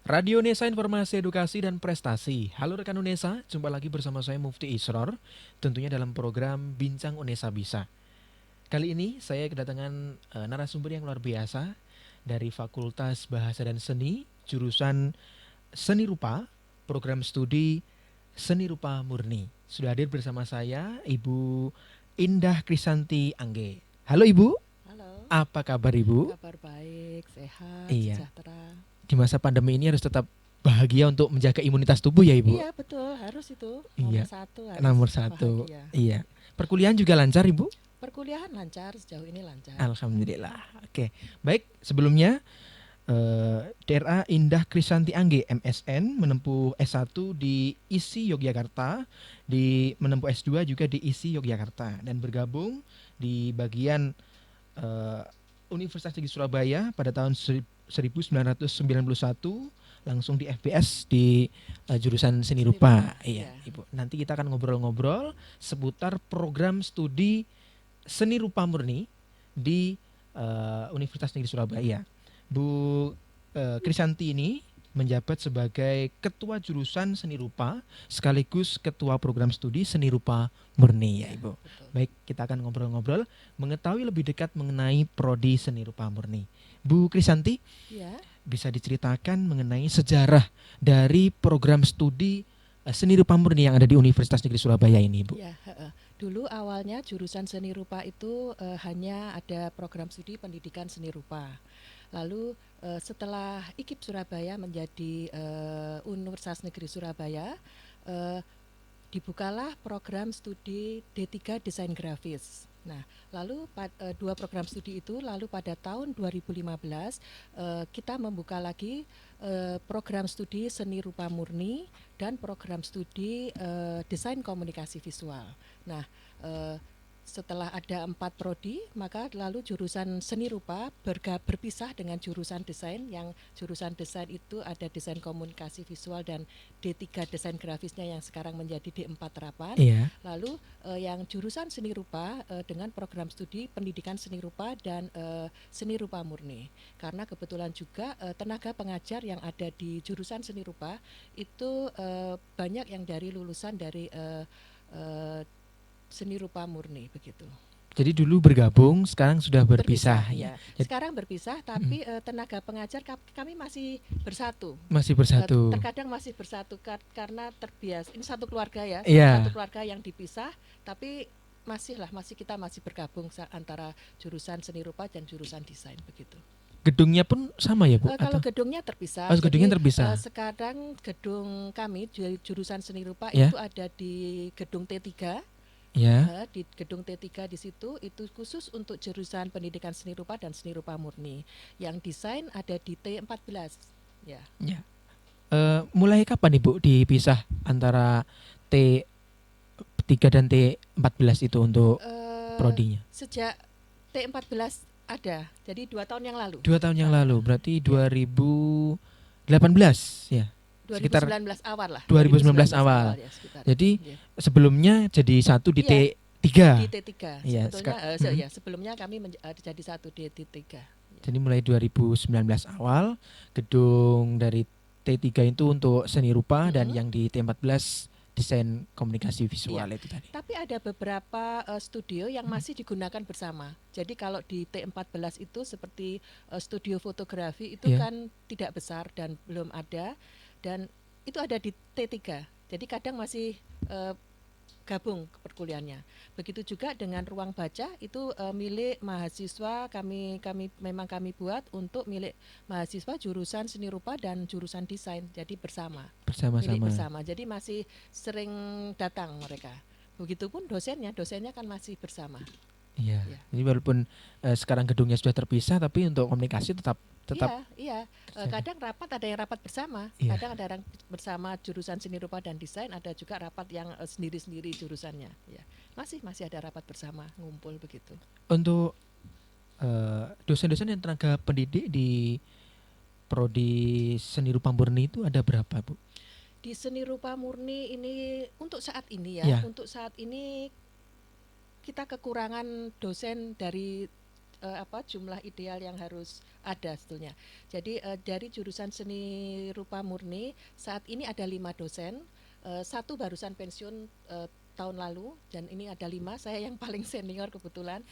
Radio Unesa Informasi Edukasi dan Prestasi. Halo rekan Unesa, jumpa lagi bersama saya Mufti Isror, tentunya dalam program Bincang Unesa Bisa. Kali ini saya kedatangan narasumber yang luar biasa dari Fakultas Bahasa dan Seni, jurusan Seni Rupa, program studi Seni Rupa Murni. Sudah hadir bersama saya Ibu Indah Krisanti Angge. Halo Ibu, Halo, apa kabar Ibu? kabar baik, sehat, Iya, sejahtera. di masa pandemi ini harus tetap bahagia untuk menjaga imunitas tubuh ya Ibu. Iya betul, harus itu nomor Iya, satu harus nomor satu. bahagia. Iya. Perkuliahan juga lancar, Ibu? Perkuliahan lancar, sejauh ini lancar. Alhamdulillah. Oke. Baik, sebelumnya DRA Indah Krisanti Angge MSN menempuh S1 di ISI Yogyakarta, menempuh S2 juga di ISI Yogyakarta dan bergabung di bagian eh, Universitas Negeri Surabaya pada tahun 1991 langsung di FBS di jurusan seni Seni rupa. rupa, Iya, ya. Ibu. Nanti kita akan ngobrol-ngobrol seputar program studi seni rupa murni di Universitas Negeri Surabaya. Bu Krisanti ini menjabat sebagai ketua jurusan seni rupa sekaligus ketua program studi seni rupa murni ya Ya, Ibu. betul. Baik, kita akan ngobrol-ngobrol mengetahui lebih dekat mengenai prodi seni rupa murni. Bu Krisanti, Ya, bisa diceritakan mengenai sejarah dari program studi seni rupa murni yang ada di Universitas Negeri Surabaya ini, Bu? ya. Dulu awalnya jurusan seni rupa itu hanya ada program studi pendidikan seni rupa. Lalu setelah IKIP Surabaya menjadi Universitas Negeri Surabaya, eh, dibukalah program studi D3 Desain Grafis. Nah, lalu dua program studi itu lalu pada tahun 2015 kita membuka lagi program studi seni rupa murni dan program studi desain komunikasi visual. Nah, eh, setelah ada 4 prodi, maka lalu jurusan seni rupa berpisah dengan jurusan desain, yang jurusan desain itu ada desain komunikasi visual dan D3 desain grafisnya yang sekarang menjadi D4 terapan. Iya. Lalu yang jurusan seni rupa dengan program studi pendidikan seni rupa dan seni rupa murni. Karena kebetulan juga tenaga pengajar yang ada di jurusan seni rupa itu banyak yang dari lulusan dari seni rupa murni begitu. Jadi dulu bergabung, sekarang sudah berpisah Berpisah ya. ya. Sekarang berpisah tapi tenaga pengajar kami masih bersatu. Masih bersatu. Terkadang masih bersatu karena terbiasa. Ini satu keluarga ya, satu Iya. keluarga yang dipisah tapi kita masih bergabung antara jurusan seni rupa dan jurusan desain begitu. Gedungnya pun sama ya, Bu? Kalau Atau gedungnya terpisah, gedungnya jadi terpisah? sekarang gedung kami jurusan seni rupa Ya. itu ada di gedung T3. Ya. Di gedung T3 di situ itu khusus untuk jurusan pendidikan seni rupa dan seni rupa murni. Yang desain ada di T14. Ya. Ya. Mulai kapan Ibu dipisah antara T3 dan T14 itu untuk prodinya? Sejak T14 ada. Jadi 2 tahun yang lalu. 2 tahun yang lalu, berarti 2018 ya. 2019 awal lah. 2019 awal. Ya, sekitar Jadi itu. Ya. sebelumnya jadi satu di Iya, T3. di T3. Iya, Sebetulnya sebelumnya kami jadi satu di T3. Ya. Jadi mulai 2019 awal gedung dari T3 itu untuk seni rupa dan yang di T14 desain komunikasi visual itu tadi. Tapi ada beberapa studio yang masih digunakan bersama. Jadi kalau di T14 itu seperti studio fotografi itu kan tidak besar dan belum ada, dan itu ada di T3. Jadi kadang masih gabung ke perkuliahannya. Begitu juga dengan ruang baca itu milik mahasiswa, kami memang kami buat untuk milik mahasiswa jurusan seni rupa dan jurusan desain. Jadi milik bersama. Jadi masih sering datang mereka. Begitupun dosennya kan masih bersama. Iya. Ya. Jadi walaupun sekarang gedungnya sudah terpisah, tapi untuk komunikasi tetap. Iya. Kadang ada yang rapat bersama. Iya. Kadang ada yang bersama jurusan seni rupa dan desain. Ada juga rapat yang sendiri-sendiri jurusannya. Ya. Masih ada rapat bersama, ngumpul begitu. Untuk dosen-dosen yang tenaga pendidik di prodi seni rupa murni itu ada berapa, Bu? Di seni rupa murni ini untuk saat ini ya. Untuk saat ini kita kekurangan dosen dari jumlah ideal yang harus ada sebetulnya. Jadi dari jurusan seni rupa murni saat ini ada 5 dosen, satu barusan pensiun tahun lalu dan ini ada 5, saya yang paling senior kebetulan.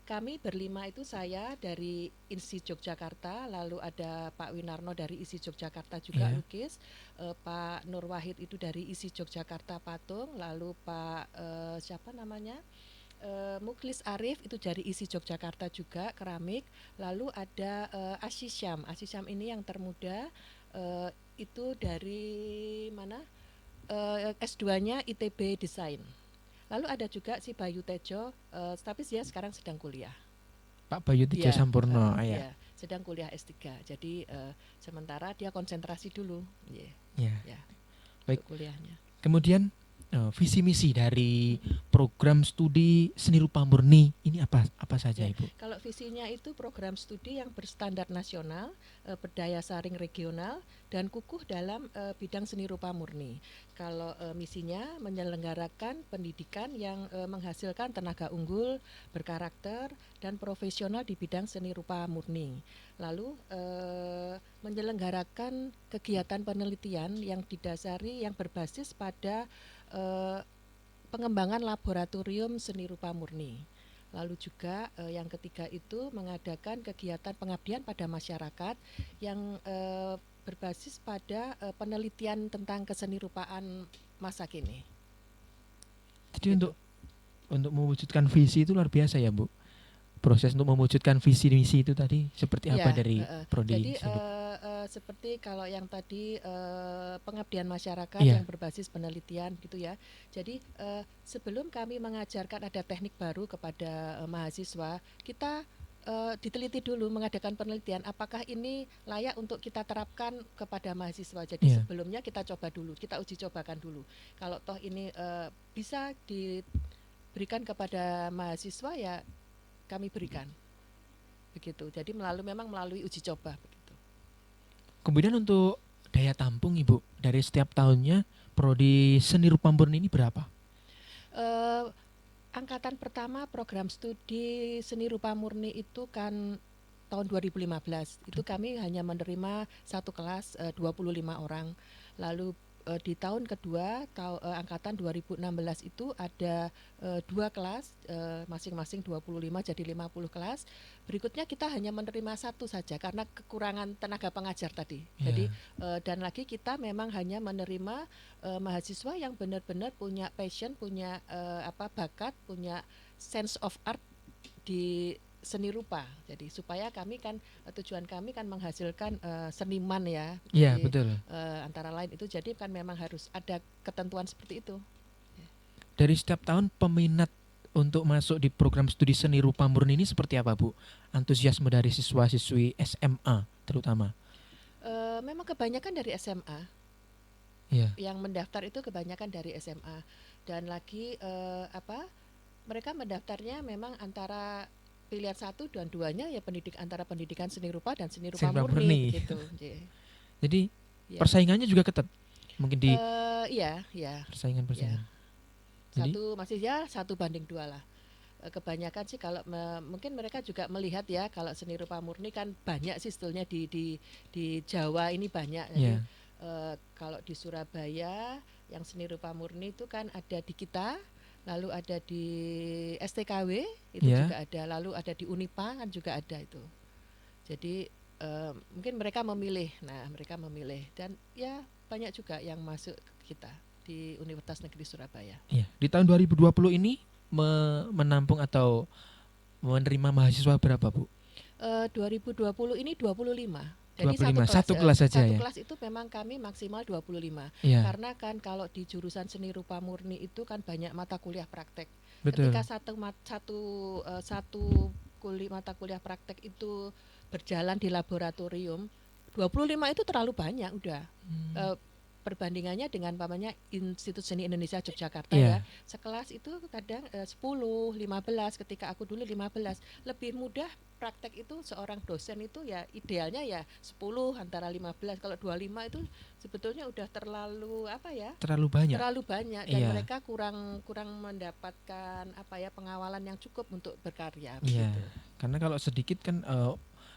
Kami berlima itu saya dari INSI Yogyakarta, lalu ada Pak Winarno dari ISI Yogyakarta juga Iya. lukis, Pak Nur Wahid itu dari ISI Yogyakarta patung, lalu Pak siapa namanya? Muklis Arif itu dari ISI Yogyakarta juga keramik, lalu ada Asyisyam. Asyisyam ini yang termuda, itu dari mana? S2-nya ITB Desain. Lalu ada juga si Bayu Tejo, tapi dia sekarang sedang kuliah. Pak Bayu Tejo Iya, Sampurno, ya. iya, sedang kuliah S3. Jadi sementara dia konsentrasi dulu, yeah, Ya. ya, Baik. untuk kuliahnya. Kemudian visi misi dari program studi seni rupa murni ini apa saja, Ya, Ibu? kalau visinya itu program studi yang berstandar nasional, berdaya saring regional, dan kukuh dalam bidang seni rupa murni. Kalau misinya menyelenggarakan pendidikan yang menghasilkan tenaga unggul, berkarakter, dan profesional di bidang seni rupa murni. Lalu menyelenggarakan kegiatan penelitian yang didasari yang berbasis pada eh, pengembangan laboratorium seni rupa murni. Lalu juga yang ketiga itu mengadakan kegiatan pengabdian pada masyarakat yang berbasis pada penelitian tentang kesenirupaan masa kini. Jadi Gitu. untuk mewujudkan visi itu luar biasa ya, Bu. Proses untuk mewujudkan visi misi itu tadi seperti apa Ya, dari prodi jadi seni rupa? seperti kalau yang tadi pengabdian masyarakat Iya. yang berbasis penelitian gitu ya. Jadi sebelum kami mengajarkan ada teknik baru kepada mahasiswa, kita diteliti dulu mengadakan penelitian apakah ini layak untuk kita terapkan kepada mahasiswa. Jadi Iya. sebelumnya kita coba dulu, kita uji cobakan dulu. Kalau toh ini bisa diberikan kepada mahasiswa ya kami berikan. Begitu. Jadi memang melalui uji coba begitu. Kemudian untuk daya tampung, Ibu, dari setiap tahunnya prodi seni rupa murni ini berapa? Eh, Angkatan pertama program studi seni rupa murni itu kan tahun 2015. Itu kami hanya menerima satu kelas 25 orang. Lalu di tahun kedua angkatan 2016 itu ada 2 kelas masing-masing 25 jadi 50 kelas. Berikutnya kita hanya menerima satu saja karena kekurangan tenaga pengajar tadi. Jadi Iya. dan lagi kita memang hanya menerima mahasiswa yang benar-benar punya passion, punya bakat, punya sense of art di seni rupa. Jadi supaya kami kan tujuan kami kan menghasilkan seniman ya. Iya, Jadi betul. antara lain itu jadi kan memang harus ada ketentuan seperti itu. Dari setiap tahun peminat untuk masuk di program studi seni rupa murni ini seperti apa, Bu? Antusiasme dari siswa-siswi SMA terutama. Memang kebanyakan dari SMA. Iya. Yang mendaftar itu kebanyakan dari SMA dan lagi mereka mendaftarnya memang antara pilihan satu dan duanya ya antara pendidikan seni rupa dan seni rupa Seni rupa murni murni. begitu. Jadi Ya. persaingannya juga ketat. Mungkin di Iya, ya. persaingan-persaingan. Jadi Satu banding 2 lah. Kebanyakan sih kalau mungkin mereka juga melihat ya kalau seni rupa murni kan banyak sih sebetulnya di Jawa ini banyak. Jadi ya, kalau di Surabaya yang seni rupa murni itu kan ada di kita, lalu ada di STKW itu ya. juga ada, lalu ada di Unipa kan juga ada itu. Jadi mungkin mereka memilih. Nah, mereka memilih dan ya banyak juga yang masuk ke kita di Universitas Negeri Surabaya. Iya. Di tahun 2020 ini menampung atau menerima mahasiswa berapa, Bu? 2020 ini 25. Jadi 25. Satu kelas saja satu ya. kelas itu memang kami maksimal 25. Iya, Karena kan kalau di jurusan seni rupa murni itu kan banyak mata kuliah praktek. betul. Ketika satu mata kuliah praktek itu berjalan di laboratorium, 25 itu terlalu banyak udah. Hmm. perbandingannya dengan pamannya Institut Seni Indonesia Yogyakarta Iya, ya. Sekelas itu kadang 10, 15, ketika aku dulu 15. Lebih mudah praktek itu seorang dosen itu ya idealnya ya 10 antara 15. Kalau 25 itu sebetulnya udah terlalu apa ya? terlalu banyak. Terlalu banyak dan Iya, mereka kurang kurang mendapatkan apa ya pengawalan yang cukup untuk berkarya iya. begitu. Karena kalau sedikit kan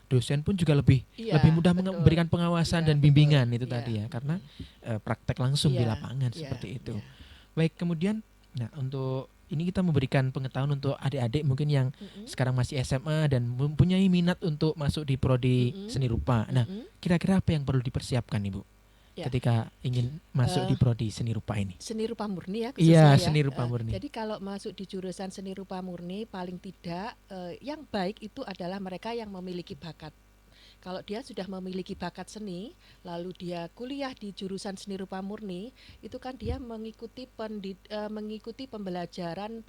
dosen pun juga lebih lebih Iya, mudah betul. memberikan pengawasan Iya, dan betul. bimbingan itu Iya, tadi ya, karena mm-mm. praktek langsung di Iya, lapangan iya, seperti itu. iya. Baik, kemudian nah untuk ini kita memberikan pengetahuan untuk adik-adik mungkin yang Mm-mm, sekarang masih SMA dan mempunyai minat untuk masuk di prodi mm-mm, seni rupa. Nah, mm-mm. kira-kira apa yang perlu dipersiapkan, Ibu, Ya, ketika ingin masuk eh, di prodi seni rupa ini? seni rupa murni ya Iya, khususnya ya. seni rupa murni. Jadi kalau masuk di jurusan seni rupa murni paling tidak yang baik itu adalah mereka yang memiliki bakat. Kalau dia sudah memiliki bakat seni, lalu dia kuliah di jurusan seni rupa murni, itu kan dia mengikuti pembelajaran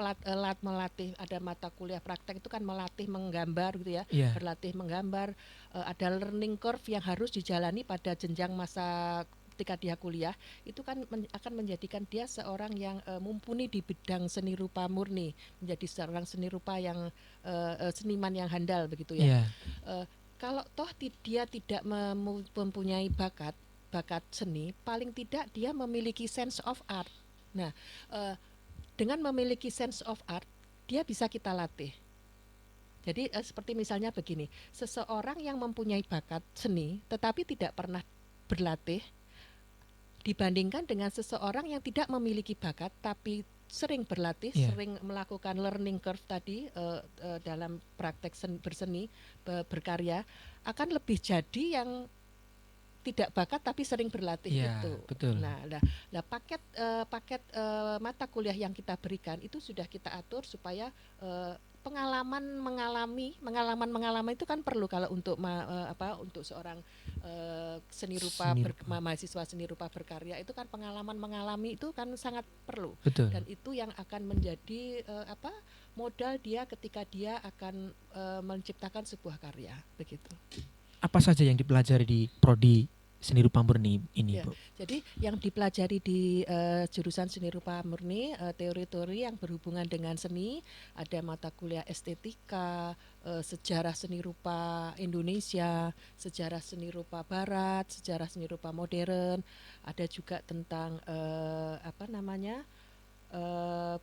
melatih, ada mata kuliah praktek itu kan melatih menggambar gitu ya, Iya, berlatih menggambar, ada learning curve yang harus dijalani pada jenjang masa ketika dia kuliah, itu kan akan menjadikan dia seorang yang mumpuni di bidang seni rupa murni, menjadi seorang seni rupa yang seniman yang handal begitu ya. iya, Eh, Kalau toh dia tidak mempunyai bakat seni, paling tidak dia memiliki sense of art. Nah, eh, dengan memiliki sense of art, dia bisa kita latih. Jadi seperti misalnya begini, seseorang yang mempunyai bakat seni tetapi tidak pernah berlatih, dibandingkan dengan seseorang yang tidak memiliki bakat tapi sering berlatih, iya, sering melakukan learning curve tadi dalam praktek berseni, berkarya, akan lebih jadi yang tidak bakat tapi sering berlatih iya, itu. betul, Nah, paket mata kuliah yang kita berikan itu sudah kita atur supaya pengalaman itu kan perlu kalau untuk untuk seorang seni rupa seni rupa, mahasiswa seni rupa berkarya itu kan pengalaman mengalami itu kan sangat perlu, betul. dan itu yang akan menjadi modal dia ketika dia akan menciptakan sebuah karya begitu. Apa saja yang dipelajari di prodi seni rupa murni ini, Ya, Bu? jadi yang dipelajari di jurusan seni rupa murni, teori-teori yang berhubungan dengan seni, ada mata kuliah estetika, sejarah seni rupa Indonesia, sejarah seni rupa Barat, sejarah seni rupa modern, ada juga tentang apa namanya eh,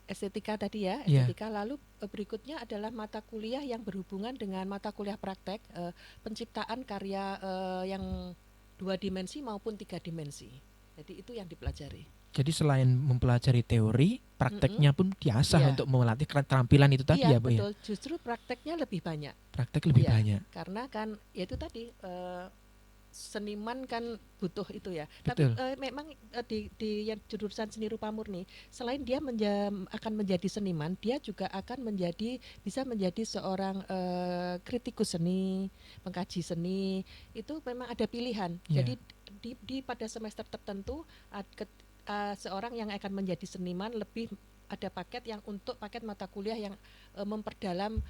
estetika tadi ya, Iya, estetika. Lalu berikutnya adalah mata kuliah yang berhubungan dengan mata kuliah praktek, penciptaan karya yang 2 dimensi maupun 3 dimensi. Jadi itu yang dipelajari. jadi selain mempelajari teori, Mm-mm. prakteknya pun diasah Iya, untuk melatih keterampilan itu tadi iya ya, Bu ya. betul. Justru prakteknya lebih banyak. Praktek lebih Iya, banyak. karena kan ya itu tadi seniman kan butuh itu ya. Tapi Betul. memang di yang jurusan seni rupa murni, selain dia akan menjadi seniman, dia juga akan bisa menjadi seorang kritikus seni, pengkaji seni. Itu memang ada pilihan. Iya. Jadi pada semester tertentu seorang yang akan menjadi seniman lebih ada paket mata kuliah yang memperdalam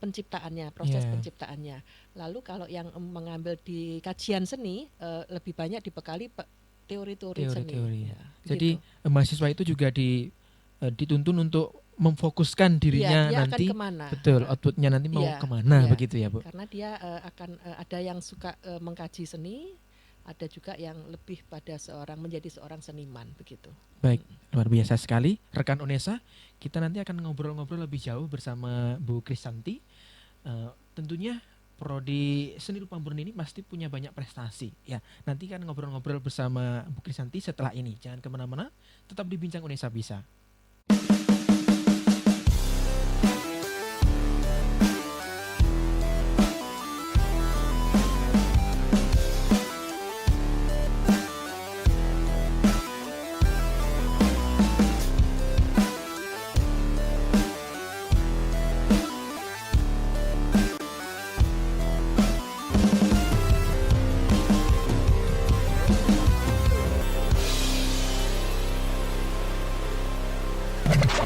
penciptaannya, proses Iya. penciptaannya. Lalu kalau yang mengambil di kajian seni lebih banyak dibekali teori-teori seni. Teori-teori. Ya, Jadi gitu. mahasiswa itu juga dituntun untuk memfokuskan Iya, dirinya dia akan nanti, kemana? betul, outputnya nanti mau Iya, kemana iya. begitu ya, Bu. Karena dia akan ada yang suka mengkaji seni, ada juga yang lebih pada menjadi seorang seniman begitu. Baik, luar biasa sekali rekan Unesa. Kita nanti akan ngobrol-ngobrol lebih jauh bersama Bu Krisanti. Tentunya prodi seni rupa murni ini pasti punya banyak prestasi ya. Nanti kan ngobrol-ngobrol bersama Bu Krisanti setelah ini. Jangan kemana-mana, tetap di Bincang Unesa Bisa.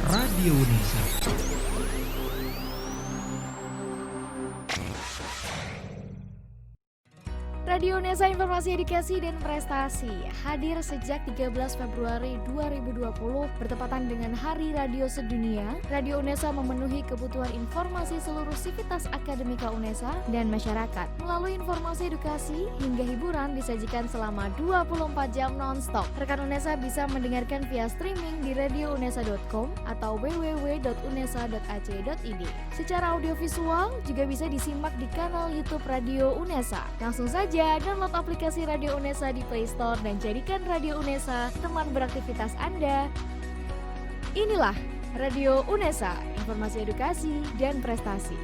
Radio Unesa. Radio UNESA Informasi Edukasi dan Prestasi hadir sejak 13 Februari 2020 bertepatan dengan Hari Radio Sedunia. Radio UNESA memenuhi kebutuhan informasi seluruh sivitas akademika UNESA dan masyarakat. Melalui informasi edukasi hingga hiburan disajikan selama 24 jam non-stop. Rekan UNESA bisa mendengarkan via streaming di radiounesa.com atau www.unesa.ac.id. Secara audiovisual juga bisa disimak di kanal YouTube Radio UNESA. Langsung saja download aplikasi Radio UNESA di Play Store dan jadikan Radio UNESA teman beraktivitas Anda. Inilah Radio UNESA, informasi edukasi dan prestasi.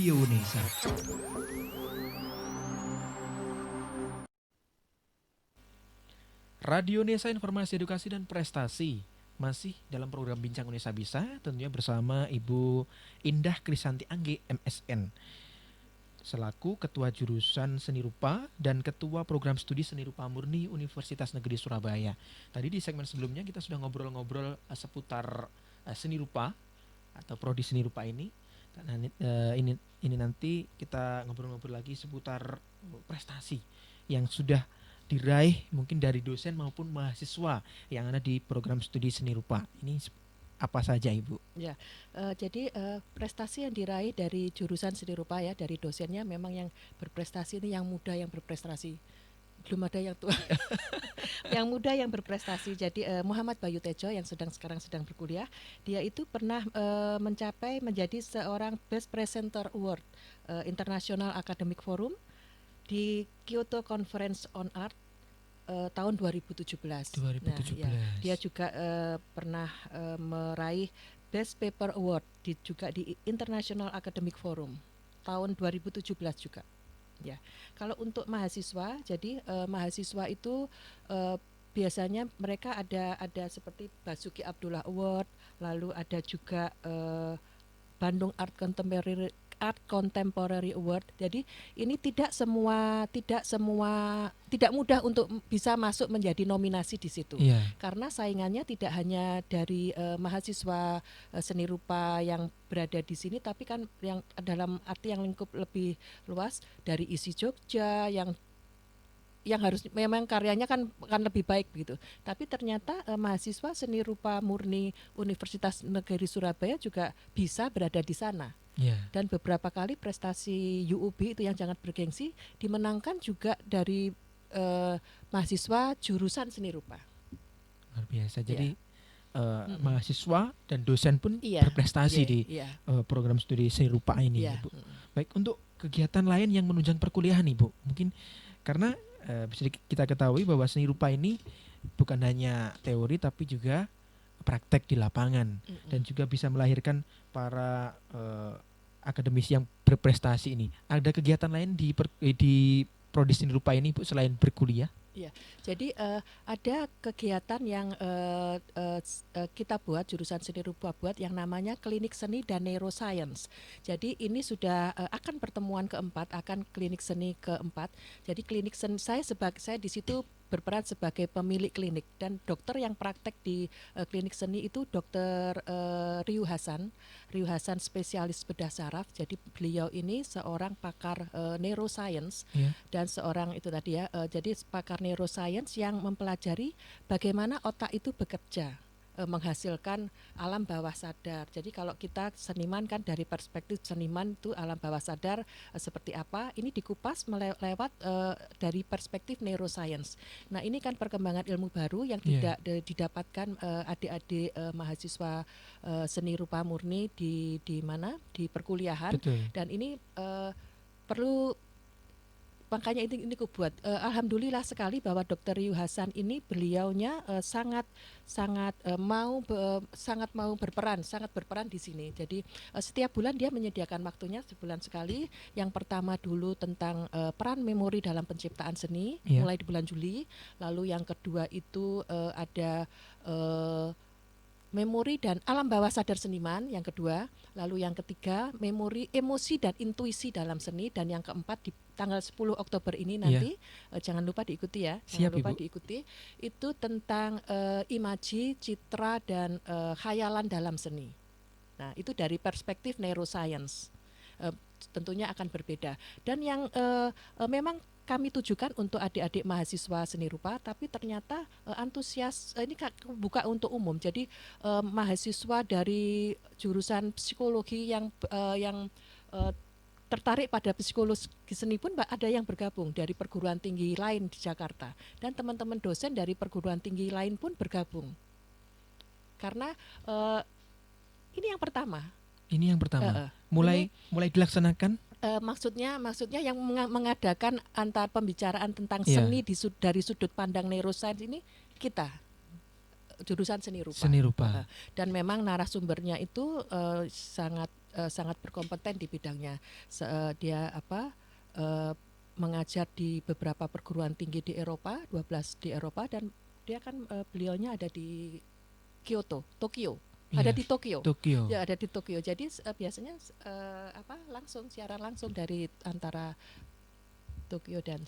Radio UNESA. Radio UNESA Informasi Edukasi dan Prestasi masih dalam program Bincang UNESA Bisa, tentunya bersama Ibu Indah Krisanti Angge MSN selaku Ketua Jurusan Seni Rupa dan Ketua Program Studi Seni Rupa Murni Universitas Negeri Surabaya. Tadi di segmen sebelumnya kita sudah ngobrol-ngobrol seputar seni rupa atau prodi seni rupa ini. Dan ini nanti kita ngobrol-ngobrol lagi seputar prestasi yang sudah diraih mungkin dari dosen maupun mahasiswa yang ada di program studi seni rupa. Ini apa saja, Ibu? Ya, jadi prestasi yang diraih dari jurusan seni rupa ya, dari dosennya memang yang berprestasi ini yang muda yang berprestasi. Belum ada yang tua. Yang muda yang berprestasi. Jadi Muhammad Bayu Tejo yang sekarang sedang berkuliah, dia itu pernah mencapai menjadi seorang Best Presenter Award International Academic Forum di Kyoto Conference on Art tahun 2017. Nah, ya, dia juga pernah meraih Best Paper Award juga di International Academic Forum tahun 2017 juga. Ya, kalau untuk mahasiswa, jadi mahasiswa itu biasanya mereka ada seperti Basuki Abdullah Award, lalu ada juga Bandung Art Contemporary Award. Jadi ini tidak mudah untuk bisa masuk menjadi nominasi di situ. Iya. Karena saingannya tidak hanya dari mahasiswa seni rupa yang berada di sini, tapi kan yang dalam arti yang lingkup lebih luas dari ISI Jogja yang harus memang karyanya kan lebih baik begitu. Tapi ternyata mahasiswa seni rupa murni Universitas Negeri Surabaya juga bisa berada di sana. Yeah. Dan beberapa kali prestasi UUB itu yang sangat bergengsi dimenangkan juga dari mahasiswa jurusan seni rupa. Luar biasa. Jadi mahasiswa dan dosen pun berprestasi di program studi seni rupa ini, Ibu. Baik, untuk kegiatan lain yang menunjang perkuliahan, Ibu, mungkin karena bisa kita ketahui bahwa seni rupa ini bukan hanya teori tapi juga praktek di lapangan dan juga bisa melahirkan para akademisi yang berprestasi ini. Ada kegiatan lain di prodi seni rupa ini, Bu, selain berkuliah? Ya, jadi ada kegiatan yang kita buat, jurusan seni rupa buat yang namanya klinik seni dan neuroscience. Jadi ini sudah akan pertemuan keempat, akan klinik seni keempat. Jadi klinik seni saya di situ berperan sebagai pemilik klinik, dan dokter yang praktek di klinik seni itu Dokter Riu Hasan spesialis bedah saraf. Jadi beliau ini seorang pakar neuroscience dan seorang itu tadi ya, jadi pakar neuroscience yang mempelajari bagaimana otak itu bekerja menghasilkan alam bawah sadar. Jadi kalau kita seniman kan dari perspektif seniman itu alam bawah sadar seperti apa, ini dikupas lewat dari perspektif neuroscience. Nah, ini kan perkembangan ilmu baru yang tidak didapatkan adik-adik mahasiswa seni rupa murni di mana? Di perkuliahan. Betul. Dan ini perlu makanya ini ku buat. Alhamdulillah sekali bahwa Dokter Yu Hasan ini beliaunya sangat mau berperan di sini. Jadi setiap bulan dia menyediakan waktunya sebulan sekali. Yang pertama dulu tentang peran memori dalam penciptaan seni, Iya. mulai di bulan Juli. Lalu yang kedua itu ada memori dan alam bawah sadar seniman yang kedua, lalu yang ketiga memori, emosi dan intuisi dalam seni, dan yang keempat di tanggal 10 Oktober ini nanti jangan lupa diikuti ya, Siap, jangan lupa Ibu. diikuti, itu tentang imaji, citra dan khayalan dalam seni. Nah, itu dari perspektif neuroscience. Tentunya akan berbeda. Dan yang memang kami tujukan untuk adik-adik mahasiswa seni rupa, tapi ternyata antusias ini buka untuk umum. Jadi mahasiswa dari jurusan psikologi yang tertarik pada psikologi seni pun ada yang bergabung dari perguruan tinggi lain di Jakarta, dan teman-teman dosen dari perguruan tinggi lain pun bergabung. Karena ini yang pertama. Ini yang pertama. Mulai dilaksanakan. Maksudnya yang mengadakan antar pembicaraan tentang seni dari sudut pandang neuroscience ini kita jurusan seni rupa. Dan memang narasumbernya itu sangat berkompeten di bidangnya. Dia mengajar di beberapa perguruan tinggi di Eropa, 12 di Eropa, dan dia kan beliaunya ada di Kyoto, Tokyo. Ada di Tokyo. Ya, ada di Tokyo. Jadi biasanya siaran langsung dari antara Tokyo dan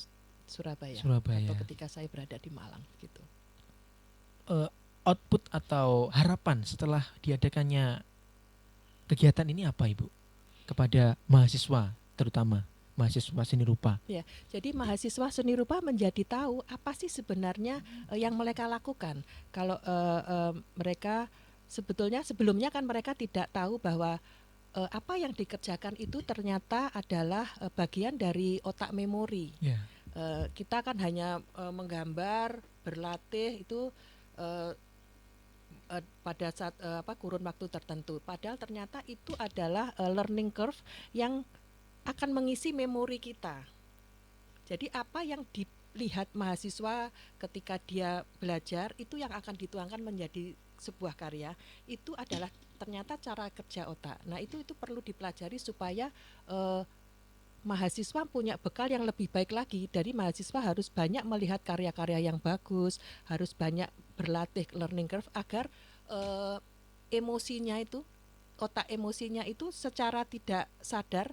Surabaya. Atau ketika saya berada di Malang gitu. Output atau harapan setelah diadakannya kegiatan ini apa, Ibu? Kepada mahasiswa, terutama mahasiswa seni rupa. Ya, jadi mahasiswa seni rupa menjadi tahu apa sih sebenarnya yang mereka lakukan. Kalau mereka sebelumnya kan mereka tidak tahu bahwa apa yang dikerjakan itu ternyata adalah bagian dari otak memori. Kita kan hanya menggambar, berlatih itu pada saat kurun waktu tertentu. Padahal ternyata itu adalah learning curve yang akan mengisi memori kita. Jadi apa yang dilihat mahasiswa ketika dia belajar itu yang akan dituangkan menjadi sebuah karya, itu adalah ternyata cara kerja otak. Nah, itu perlu dipelajari supaya mahasiswa punya bekal yang lebih baik lagi. Dari mahasiswa harus banyak melihat karya-karya yang bagus, harus banyak berlatih learning curve agar otak emosinya itu secara tidak sadar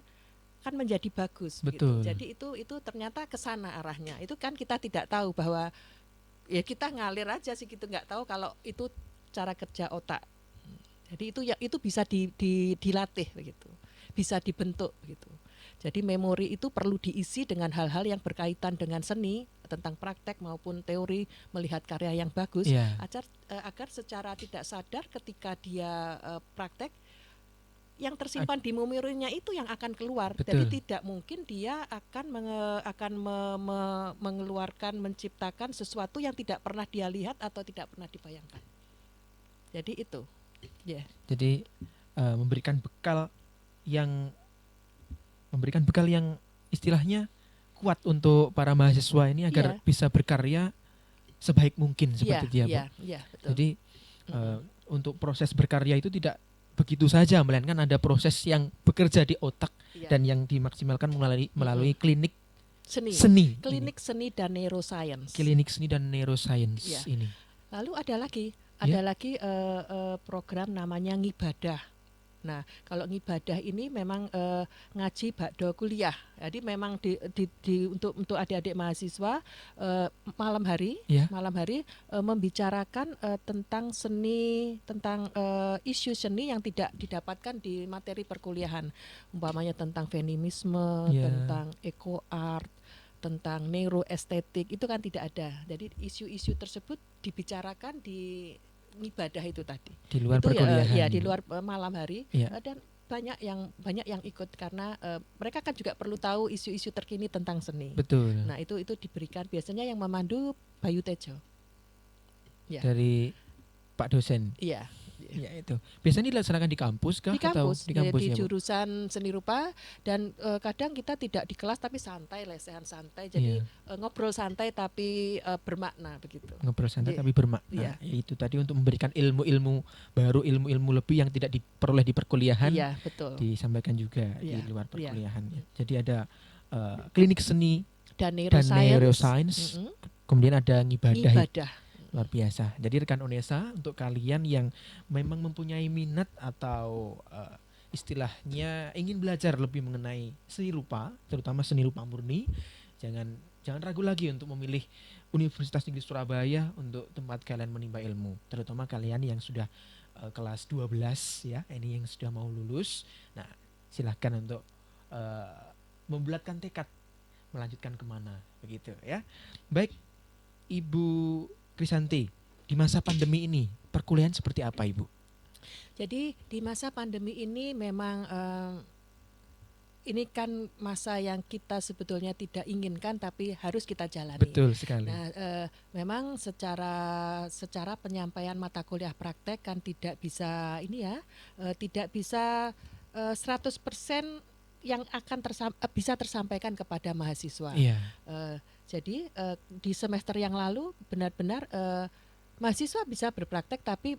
kan menjadi bagus. Betul. Gitu. Jadi itu ternyata ke sana arahnya. Itu kan kita tidak tahu bahwa ya kita ngalir aja sih gitu, nggak tahu kalau itu cara kerja otak. Jadi itu bisa dilatih begitu, bisa dibentuk begitu. Jadi memori itu perlu diisi dengan hal-hal yang berkaitan dengan seni, tentang praktek maupun teori, melihat karya yang bagus, agar secara tidak sadar ketika dia praktek, yang tersimpan di memorinya itu yang akan keluar. Betul. Jadi tidak mungkin dia akan mengeluarkan, menciptakan sesuatu yang tidak pernah dia lihat atau tidak pernah dibayangkan. Jadi itu, Jadi memberikan bekal yang istilahnya kuat untuk para mahasiswa ini agar bisa berkarya sebaik mungkin seperti itu ya, Bu. Betul. Jadi untuk proses berkarya itu tidak begitu saja, melainkan ada proses yang bekerja di otak dan yang dimaksimalkan melalui klinik seni. Klinik seni dan neuroscience. Klinik seni dan neuroscience ini. Lalu ada lagi program namanya Ngibadah. Nah, kalau Ngibadah ini memang ngaji bakdo kuliah. Jadi memang untuk adik-adik mahasiswa malam hari membicarakan tentang seni, tentang isu seni yang tidak didapatkan di materi perkuliahan. Umpamanya tentang feminisme, tentang eco art, tentang neuroestetik, itu kan tidak ada. Jadi isu-isu tersebut dibicarakan di Ngibadah itu tadi. Di luar itu perkuliahan. Di luar malam hari. Dan banyak yang ikut karena mereka kan juga perlu tahu isu-isu terkini tentang seni. Betul. Nah, itu diberikan biasanya yang memandu Bayu Tejo. Dari Pak dosen. Iya. Ya itu. Biasanya dilaksanakan di kampus kah Di atau kampus, di kampus di ya, Bu? jurusan seni rupa dan kadang kita tidak di kelas tapi santai, lesehan santai. Jadi Iya, ngobrol santai tapi bermakna begitu. ngobrol santai Jadi, tapi bermakna. iya, Ya, itu tadi untuk memberikan ilmu-ilmu baru, ilmu-ilmu lebih yang tidak diperoleh di perkuliahan iya betul. disampaikan juga di Iya, luar iya. perkuliahan. Ya. Jadi ada klinik seni Dan dan neuroscience, neuroscience, mm-mm, kemudian ada ngibadah. ibadah. Luar biasa. Jadi rekan Unesa, untuk kalian yang memang mempunyai minat atau istilahnya ingin belajar lebih mengenai seni rupa, terutama seni rupa murni, jangan jangan ragu lagi untuk memilih Universitas Negeri Surabaya untuk tempat kalian menimba ilmu, terutama kalian yang sudah kelas 12 ya, ini yang sudah mau lulus. Nah, silahkan untuk membulatkan tekad melanjutkan kemana, begitu ya. Baik, Ibu Krisanti, di masa pandemi ini perkuliahan seperti apa, Ibu? Jadi di masa pandemi ini memang ini kan masa yang kita sebetulnya tidak inginkan tapi harus kita jalani. Betul sekali. Nah, memang secara penyampaian mata kuliah praktek kan tidak bisa ini ya, tidak bisa 100% yang akan bisa tersampaikan kepada mahasiswa. Iya, Jadi di semester yang lalu benar-benar mahasiswa bisa berpraktek tapi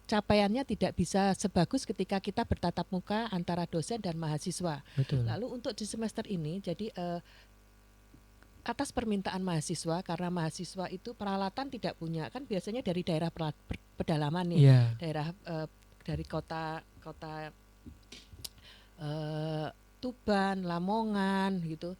capaiannya tidak bisa sebagus ketika kita bertatap muka antara dosen dan mahasiswa. betul. Lalu untuk di semester ini jadi atas permintaan mahasiswa karena mahasiswa itu peralatan tidak punya, kan biasanya dari daerah pedalaman nih, Iya, daerah dari kota Tuban, Lamongan gitu.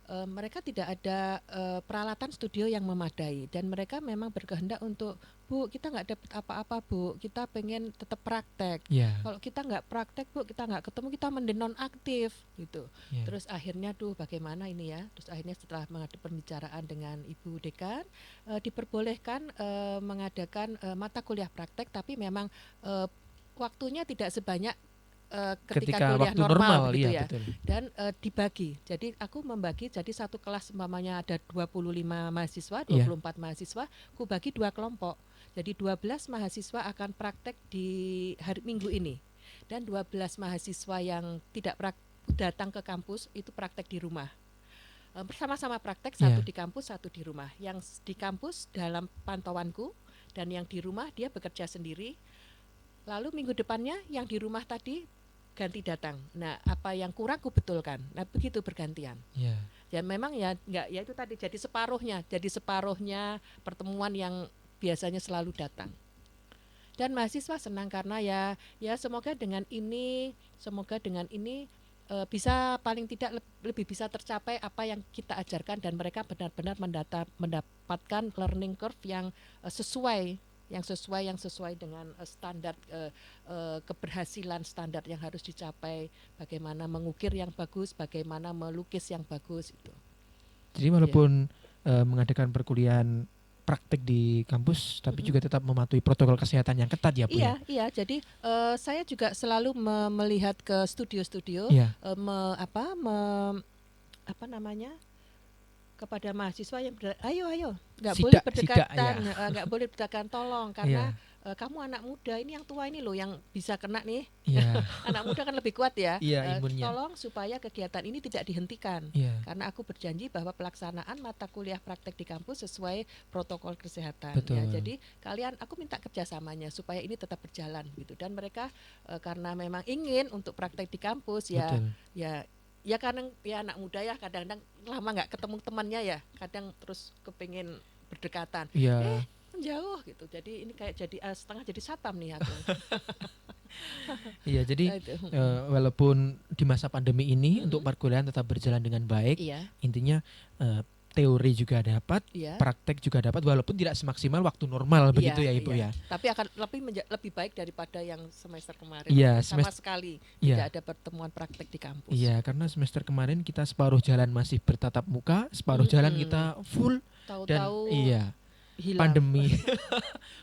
Mereka tidak ada peralatan studio yang memadai dan mereka memang berkehendak untuk, Bu, kita nggak dapat apa-apa, Bu, kita pengen tetap praktek. iya, Kalau kita nggak praktek, Bu, kita nggak ketemu, kita mendenon aktif gitu. iya. Terus akhirnya bagaimana ini ya? Terus akhirnya setelah mengadakan pembicaraan dengan Ibu Dekan, diperbolehkan mengadakan mata kuliah praktek, tapi memang waktunya tidak sebanyak ketika kuliah waktu normal gitu iya ya. betul. Dan dibagi. Jadi aku membagi jadi satu kelas umpamanya ada 25 mahasiswa, Iya. 24 mahasiswa, aku bagi 2 kelompok. Jadi 12 mahasiswa akan praktek di hari Minggu ini. Dan 12 mahasiswa yang tidak datang ke kampus itu praktek di rumah. Bersama-sama praktek, satu Iya. di kampus, satu di rumah. Yang di kampus dalam pantauanku dan yang di rumah dia bekerja sendiri. Lalu minggu depannya yang di rumah tadi ganti datang. Nah, apa yang kurang ku betulkan. Nah, begitu bergantian. Iya. Ya memang ya enggak, ya itu tadi jadi separuhnya pertemuan yang biasanya selalu datang. Dan mahasiswa senang karena ya semoga dengan ini bisa paling tidak lebih bisa tercapai apa yang kita ajarkan dan mereka benar-benar mendapatkan learning curve yang sesuai dengan standar keberhasilan standar yang harus dicapai, bagaimana mengukir yang bagus, bagaimana melukis yang bagus itu. Jadi walaupun mengadakan perkuliahan praktek di kampus, tapi juga tetap mematuhi protokol kesehatan yang ketat ya, Bu? Iya. Jadi saya juga selalu melihat ke studio-studio, Iya. kepada mahasiswa yang ayo nggak Sidak, boleh berdekatan, ya. nggak boleh berdekatan, tolong karena Iya. kamu anak muda, ini yang tua ini loh yang bisa kena nih. Iya. Anak muda kan lebih kuat ya. Iya, imunnya. Tolong supaya kegiatan ini tidak dihentikan. Iya. Karena aku berjanji bahwa pelaksanaan mata kuliah praktek di kampus sesuai protokol kesehatan. Betul. Ya, jadi aku minta kerjasamanya supaya ini tetap berjalan gitu. Dan mereka karena memang ingin untuk praktek di kampus Betul. ya kadang ya anak muda ya kadang-kadang lama nggak ketemu temannya ya, kadang terus kepingin berdekatan. Iya. Jauh gitu. Jadi ini kayak jadi setengah jadi satpam nih aku. Iya, jadi Nah, itu. walaupun di masa pandemi ini untuk perkuliahan tetap berjalan dengan baik, Iya, intinya teori juga dapat, iya. praktek juga dapat, walaupun tidak semaksimal waktu normal begitu ya, Ibu ya. Tapi akan lebih baik daripada yang semester kemarin. Iya, Sama sekali Iya. tidak ada pertemuan praktek di kampus. Iya, karena semester kemarin kita separuh jalan masih bertatap muka, separuh jalan kita full dan Tahu-tahu iya, hilang.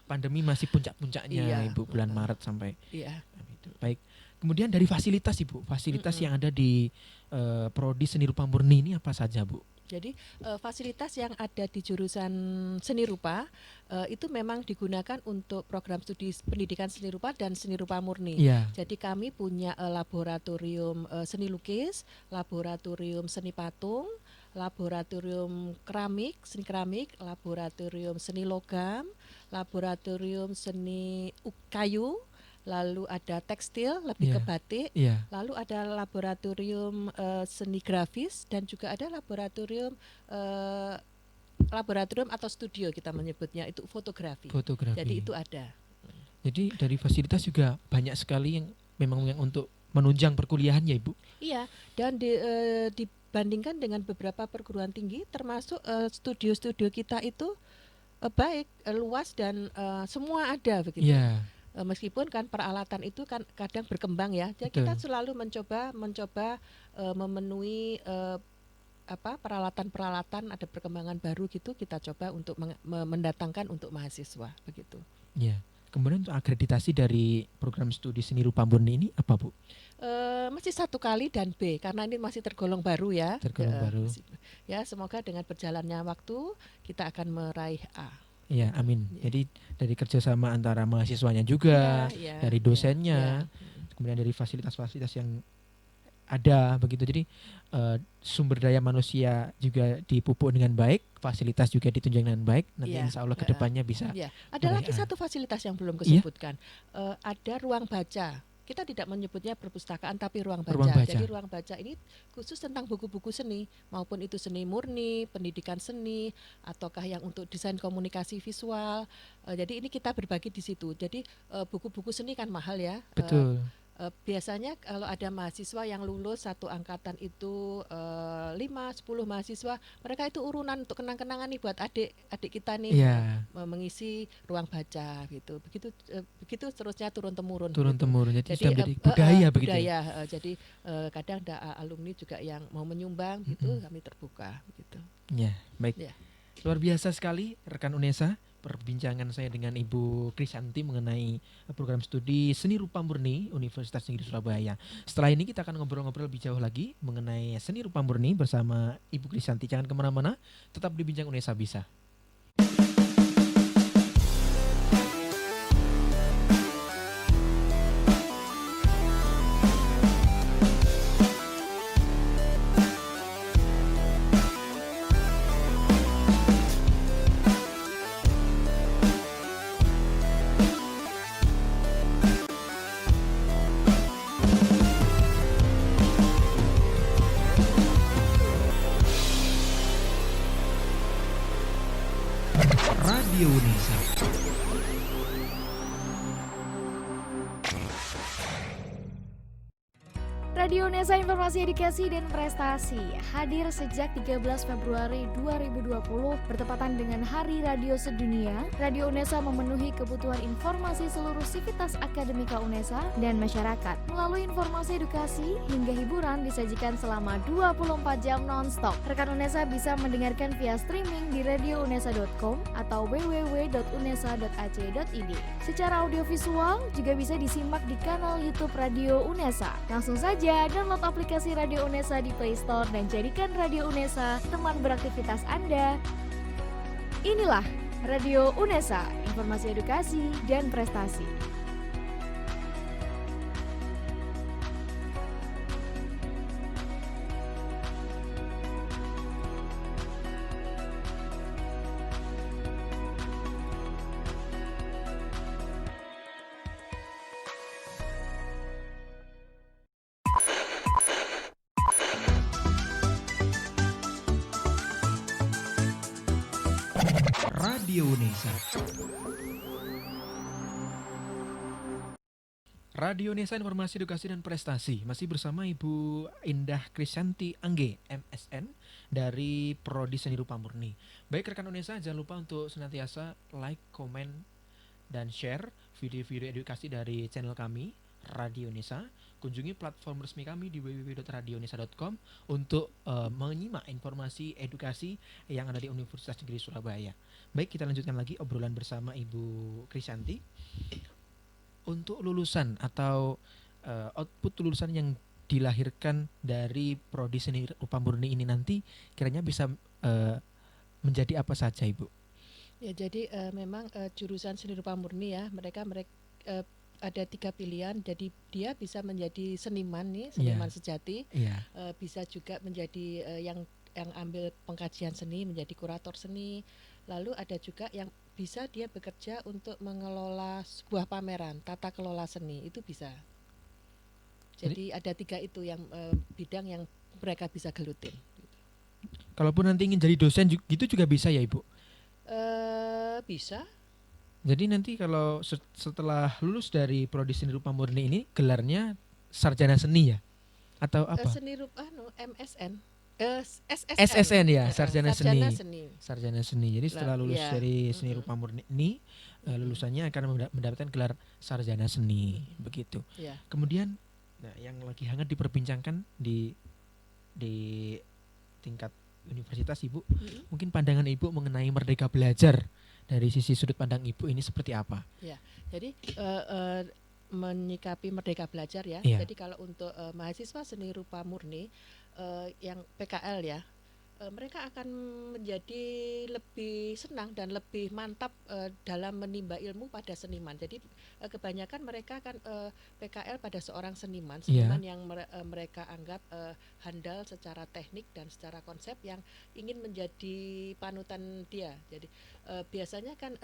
pandemi masih puncak-puncaknya, Iya. Ibu, bulan Maret sampai Iya. itu. Baik. Kemudian dari fasilitas, Ibu, fasilitas yang ada di Prodi Seni Rupa Murni ini apa saja, Bu? Jadi fasilitas yang ada di jurusan seni rupa itu memang digunakan untuk program studi pendidikan seni rupa dan seni rupa murni. Iya, Jadi kami punya laboratorium seni lukis, laboratorium seni patung, laboratorium seni keramik, laboratorium seni logam, laboratorium seni kayu, lalu ada tekstil lebih ke iya, batik, iya. lalu ada laboratorium seni grafis dan juga ada eh, laboratorium atau studio kita menyebutnya itu fotografi. Jadi Fotografi. itu ada. Jadi dari fasilitas juga banyak sekali yang memang yang untuk menunjang perkuliahan ya Ibu. Iya, dan dibandingkan dengan beberapa perguruan tinggi, termasuk studio-studio kita itu baik, luas dan semua ada begitu. Iya, Meskipun kan peralatan itu kan kadang berkembang ya. Jadi kita betul. selalu mencoba memenuhi peralatan-peralatan, ada perkembangan baru gitu kita coba untuk mendatangkan untuk mahasiswa begitu. Iya. Kemudian untuk akreditasi dari program studi seni rupa murni ini apa Bu? Masih 1 kali dan B karena ini masih tergolong baru ya. Tergolong baru. Ya semoga dengan berjalannya waktu kita akan meraih A. Iya, amin. Ya. Jadi dari kerjasama antara mahasiswanya Ya, juga, ya, dari ya, dosennya, ya. kemudian dari fasilitas-fasilitas yang ada begitu. Jadi sumber daya manusia juga dipupuk dengan baik, fasilitas juga ditunjang dengan baik. Nanti Ya, insya Allah kedepannya bisa ya. Ada meraih lagi A. satu fasilitas yang belum Iya, kesebutkan. Ada ruang baca. Kita tidak menyebutnya perpustakaan tapi ruang baca. ruang baca. Jadi ruang baca ini khusus tentang buku-buku seni, maupun itu seni murni, pendidikan seni, ataukah yang untuk desain komunikasi visual. Jadi ini kita berbagi di situ. Jadi buku-buku seni kan mahal ya. Betul. Biasanya kalau ada mahasiswa yang lulus satu angkatan itu 5-10 mahasiswa, mereka itu urunan untuk kenang-kenangan nih buat adik-adik kita nih Iya, mengisi ruang baca gitu. Begitu seterusnya turun temurun turun begitu. temurun. Jadi Jadi sudah menjadi budaya begitu ya. budaya. Jadi kadang ada alumni juga yang mau menyumbang gitu, Mm-mm. kami terbuka gitu. Ya, baik. Ya. Luar biasa sekali rekan Unesa perbincangan saya dengan Ibu Krisanti mengenai program studi seni rupa murni Universitas Negeri Surabaya. Setelah ini kita akan ngobrol-ngobrol lebih jauh lagi mengenai seni rupa murni bersama Ibu Krisanti. Jangan kemana-mana, tetap di Bincang Unesa bisa. Radio Unesa. Radio Unesa Informasi Edukasi dan Prestasi hadir sejak 13 Februari 2020 bertepatan dengan Hari Radio Sedunia. Radio Unesa memenuhi kebutuhan informasi seluruh sivitas akademika Unesa dan masyarakat. Melalui informasi edukasi hingga hiburan disajikan selama 24 jam non-stop. Rekan Unesa bisa mendengarkan via streaming di radiounesa.com atau www.unesa.ac.id. Secara audiovisual juga bisa disimak di kanal YouTube Radio Unesa. Langsung saja download aplikasi Radio Unesa di Play Store dan jadikan Radio Unesa teman beraktivitas Anda. Inilah Radio Unesa, informasi edukasi dan prestasi. Radio Unesa. Radio Unesa Informasi Edukasi dan Prestasi masih bersama Ibu Indah Krisanti Angge MSN dari Prodi Seni Rupa Murni. Baik rekan Unesa, jangan lupa untuk senantiasa like, komen, dan share video-video edukasi dari channel kami Radio Unesa. Kunjungi platform resmi kami di www.radiounesa.com untuk menyimak informasi edukasi yang ada di Universitas Negeri Surabaya. Baik, kita lanjutkan lagi obrolan bersama Ibu Krisanti. Untuk lulusan atau output lulusan yang dilahirkan dari prodi seni rupa murni ini nanti kiranya bisa eh, menjadi apa saja Ibu? Ya, jadi memang jurusan seni rupa murni ya, mereka ada 3 pilihan. Jadi dia bisa menjadi seniman nih, seniman Iya, sejati, iya. bisa juga menjadi yang ambil pengkajian seni menjadi kurator seni. Lalu ada juga yang bisa dia bekerja untuk mengelola sebuah pameran, tata kelola seni itu bisa. Jadi Jadi ada 3 itu yang bidang yang mereka bisa gelutin. kalaupun nanti ingin jadi dosen gitu juga bisa ya Ibu. Bisa. Jadi nanti kalau setelah lulus dari prodi seni rupa murni ini gelarnya sarjana seni ya atau apa? Seni rupa MSN, SSN, SSN ya, sarjana sarjana seni. seni. Sarjana seni. Jadi Lah, setelah lulus ya, dari seni mm-mm, rupa murni ini mm-mm, lulusannya akan mendapatkan gelar sarjana seni mm-mm, begitu. ya, Kemudian nah yang lagi hangat diperbincangkan di tingkat universitas Ibu, mm-mm, mungkin pandangan Ibu mengenai merdeka belajar dari sisi sudut pandang Ibu ini seperti apa? ya. Jadi menyikapi merdeka belajar ya. Iya, Jadi kalau untuk mahasiswa seni rupa murni yang PKL ya, mereka akan menjadi lebih senang dan lebih mantap dalam menimba ilmu pada seniman. Jadi kebanyakan mereka kan PKL pada seorang seniman, iya, seniman yang mereka anggap handal secara teknik dan secara konsep yang ingin menjadi panutan dia. Jadi biasanya kan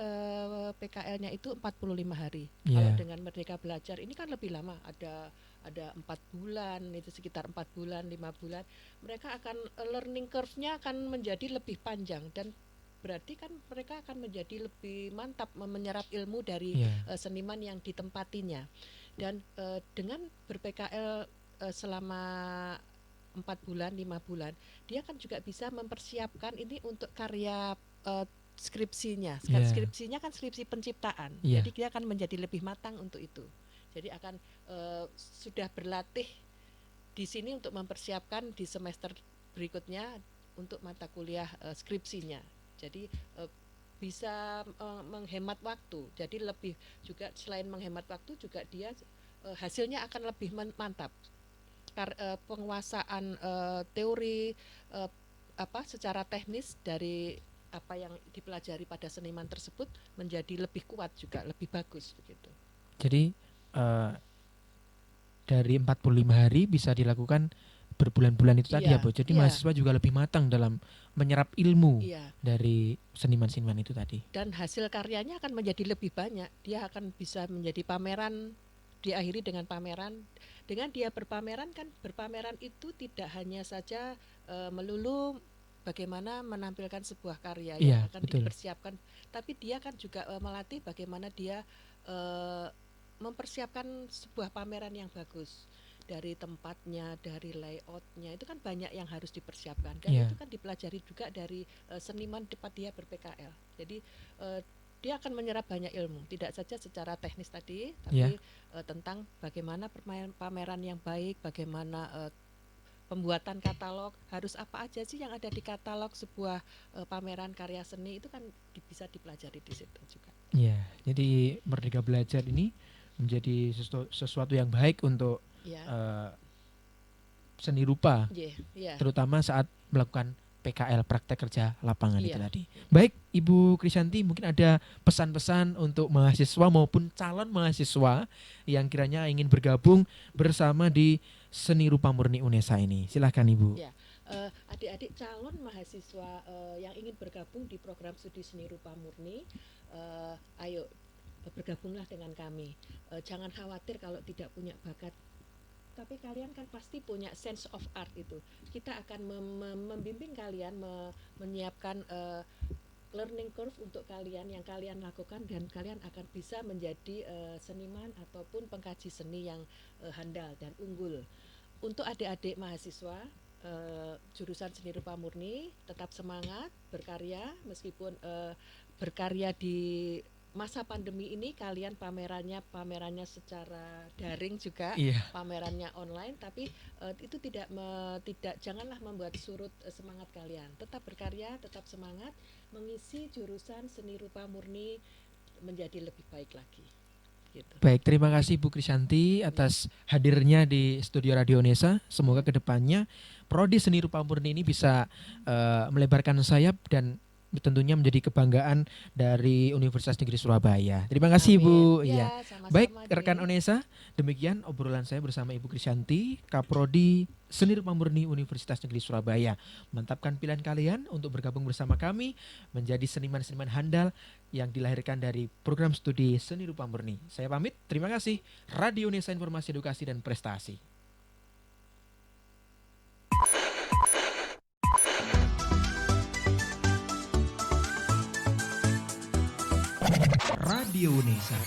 PKL-nya itu 45 hari. Kalau iya, dengan Merdeka Belajar ini kan lebih lama, ada 4 bulan, itu sekitar 4 bulan, 5 bulan. Mereka akan learning curve-nya akan menjadi lebih panjang dan berarti kan mereka akan menjadi lebih mantap menyerap ilmu dari iya, seniman yang ditempatinya. Dan dengan ber-PKL selama 4 bulan, 5 bulan, dia kan juga bisa mempersiapkan ini untuk karya skripsinya. iya, Skripsinya kan skripsi penciptaan, jadi iya. dia akan menjadi lebih matang untuk itu. Jadi akan sudah berlatih di sini untuk mempersiapkan di semester berikutnya untuk mata kuliah skripsinya. Jadi bisa menghemat waktu. Jadi lebih juga selain menghemat waktu juga dia hasilnya akan lebih mantap. Penguasaan teori secara teknis dari apa yang dipelajari pada seniman tersebut menjadi lebih kuat juga, lebih bagus begitu. Jadi eh, dari 45 hari bisa dilakukan berbulan-bulan itu tadi ya Iya, Bu. Jadi iya, mahasiswa juga lebih matang dalam menyerap ilmu iya. dari seniman-seniman itu tadi. Dan hasil karyanya akan menjadi lebih banyak. Dia akan bisa menjadi pameran, diakhiri dengan pameran. Dengan dia berpameran kan, berpameran itu tidak hanya saja melulu bagaimana menampilkan sebuah karya yang Iya, akan betul. dipersiapkan, tapi dia kan juga melatih bagaimana dia eh, mempersiapkan sebuah pameran yang bagus, dari tempatnya, dari layoutnya, itu kan banyak yang harus dipersiapkan dan itu Iya, kan dipelajari juga dari seniman tempat dia ber-PKL. Jadi dia akan menyerap banyak ilmu, tidak saja secara teknis tadi, iya. tapi tentang bagaimana pameran yang baik, bagaimana pembuatan katalog, harus apa aja sih yang ada di katalog sebuah pameran karya seni, itu kan bisa dipelajari di situ juga. Iya, jadi merdeka belajar ini menjadi sesuatu yang baik untuk Ya, eh, seni rupa, yeah, yeah, terutama saat melakukan PKL praktek kerja lapangan itu iya. tadi. Baik, Ibu Krisanti, mungkin ada pesan-pesan untuk mahasiswa maupun calon mahasiswa yang kiranya ingin bergabung bersama di Seni Rupa Murni UNESA ini. Silahkan Ibu. Ya, adik-adik calon mahasiswa yang ingin bergabung di program studi seni rupa murni, ayo bergabunglah dengan kami. Jangan khawatir kalau tidak punya bakat, tapi kalian kan pasti punya sense of art itu. Kita akan membimbing kalian, menyiapkan learning curve untuk kalian yang kalian lakukan dan kalian akan bisa menjadi seniman ataupun pengkaji seni yang handal dan unggul. Untuk adik-adik mahasiswa jurusan seni rupa murni, tetap semangat berkarya meskipun berkarya di masa pandemi ini. Kalian pamerannya secara daring juga, Iya. pamerannya online, tapi itu tidak janganlah membuat surut semangat kalian. Tetap berkarya, tetap semangat, mengisi jurusan seni rupa murni menjadi lebih baik lagi. gitu. Baik, terima kasih Bu Krisyanti atas hadirnya di studio Radio Nesa. Semoga kedepannya Prodi Seni Rupa Murni ini bisa melebarkan sayap dan tentunya menjadi kebanggaan dari Universitas Negeri Surabaya. Terima kasih Bu. Amin. Iya. Ya, sama-sama Baik, Dek. rekan Onesa, demikian obrolan saya bersama Ibu Krisyanti, Kaprodi Seni Rupa Murni Universitas Negeri Surabaya. Mantapkan pilihan kalian untuk bergabung bersama kami menjadi seniman-seniman handal yang dilahirkan dari program studi Seni Rupa Murni. Saya pamit, terima kasih. Radio Nesa Informasi Edukasi dan Prestasi. Radio Nesa.